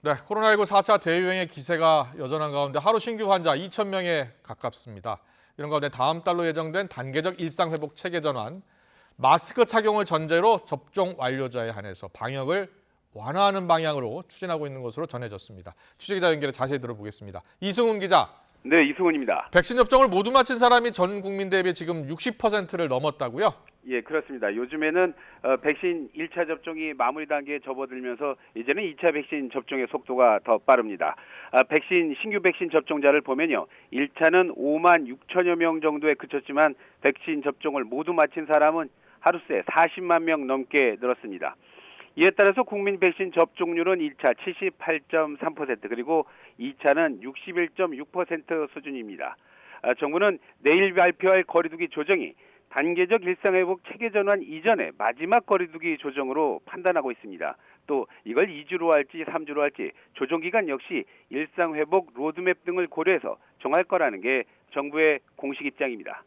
네, 코로나19 4차 대유행의 기세가 여전한 가운데 하루 신규 환자 2,000명에 가깝습니다. 이런 가운데 다음 달로 예정된 단계적 일상회복 체계 전환, 마스크 착용을 전제로 접종 완료자에 한해서 방역을 완화하는 방향으로 추진하고 있는 것으로 전해졌습니다. 취재기자 연결해 자세히 들어보겠습니다. 이승훈 기자. 네, 이승훈입니다. 백신 접종을 모두 마친 사람이 전 국민 대비 지금 60%를 넘었다고요? 예, 그렇습니다. 요즘에는 백신 1차 접종이 마무리 단계에 접어들면서 이제는 2차 백신 접종의 속도가 더 빠릅니다. 신규 백신 접종자를 보면요. 1차는 5만 6천여 명 정도에 그쳤지만 백신 접종을 모두 마친 사람은 하루새 40만 명 넘게 늘었습니다. 이에 따라서 국민 백신 접종률은 1차 78.3% 그리고 2차는 61.6% 수준입니다. 정부는 내일 발표할 거리두기 조정이 단계적 일상회복 체계 전환 이전에 마지막 거리두기 조정으로 판단하고 있습니다. 또 이걸 2주로 할지 3주로 할지 조정 기간 역시 일상회복 로드맵 등을 고려해서 정할 거라는 게 정부의 공식 입장입니다.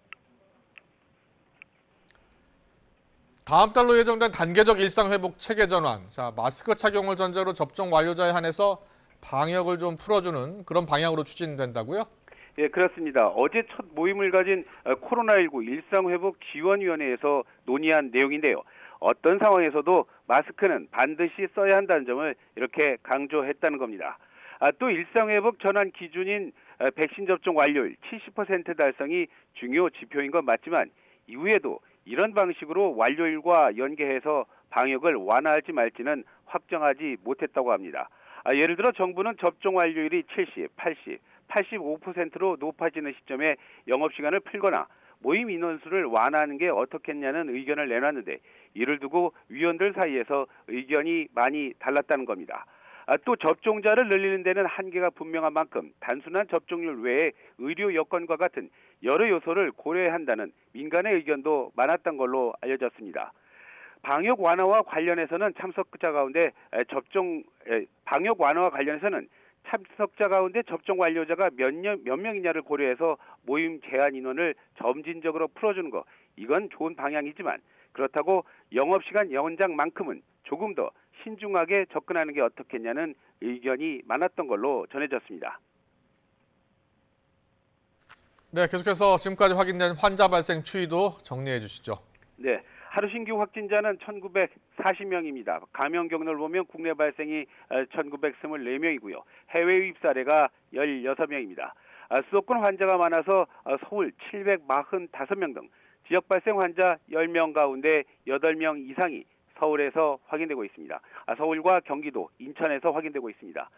다음 달로 예정된 단계적 일상회복 체계 전환. 자, 마스크 착용을 전제로 접종 완료자에 한해서 방역을 좀 풀어주는 그런 방향으로 추진된다고요? 예, 그렇습니다. 어제 첫 모임을 가진 코로나19 일상회복지원위원회에서 논의한 내용인데요. 어떤 상황에서도 마스크는 반드시 써야 한다는 점을 이렇게 강조했다는 겁니다. 또 일상회복 전환 기준인 백신 접종 완료율 70% 달성이 중요 지표인 건 맞지만 이후에도 이런 방식으로 완료율과 연계해서 방역을 완화할지 말지는 확정하지 못했다고 합니다. 예를 들어 정부는 접종 완료율이 70, 80, 85%로 높아지는 시점에 영업시간을 풀거나 모임 인원수를 완화하는 게 어떻겠냐는 의견을 내놨는데 이를 두고 위원들 사이에서 의견이 많이 달랐다는 겁니다. 또 접종자를 늘리는 데는 한계가 분명한 만큼 단순한 접종률 외에 의료 여건과 같은 여러 요소를 고려해야 한다는 민간의 의견도 많았던 걸로 알려졌습니다. 방역 완화와 관련해서는 참석자 가운데 접종 완료자가 몇 명이냐를 고려해서 모임 제한 인원을 점진적으로 풀어주는 거 이건 좋은 방향이지만 그렇다고 영업시간 연장만큼은 조금 더 신중하게 접근하는 게 어떻겠냐는 의견이 많았던 걸로 전해졌습니다. 네, 계속해서 지금까지 확인된 환자 발생 추이도 정리해 주시죠. 네, 하루 신규 확진자는 1,940명입니다. 감염 경로를 보면 국내 발생이 1,924명이고요. 해외 유입 사례가 16명입니다. 수도권 환자가 많아서 서울 745명 등 지역 발생 환자 10명 가운데 8명 이상이 서울에서 확인되고 있습니다. 서울과 경기도, 인천에서 확인되고 있습니다.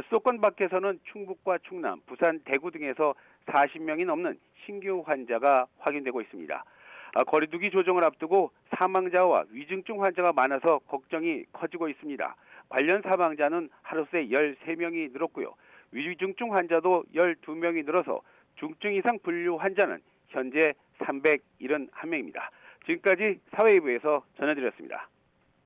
수도권 밖에서는 충북과 충남, 부산, 대구 등에서 40명이 넘는 신규 환자가 확인되고 있습니다. 거리두기 조정을 앞두고 사망자와 위중증 환자가 많아서 걱정이 커지고 있습니다. 관련 사망자는 하루새 13명이 늘었고요. 위중증 환자도 12명이 늘어서 중증 이상 분류 환자는 현재 371명입니다. 지금까지 사회부에서 전해드렸습니다.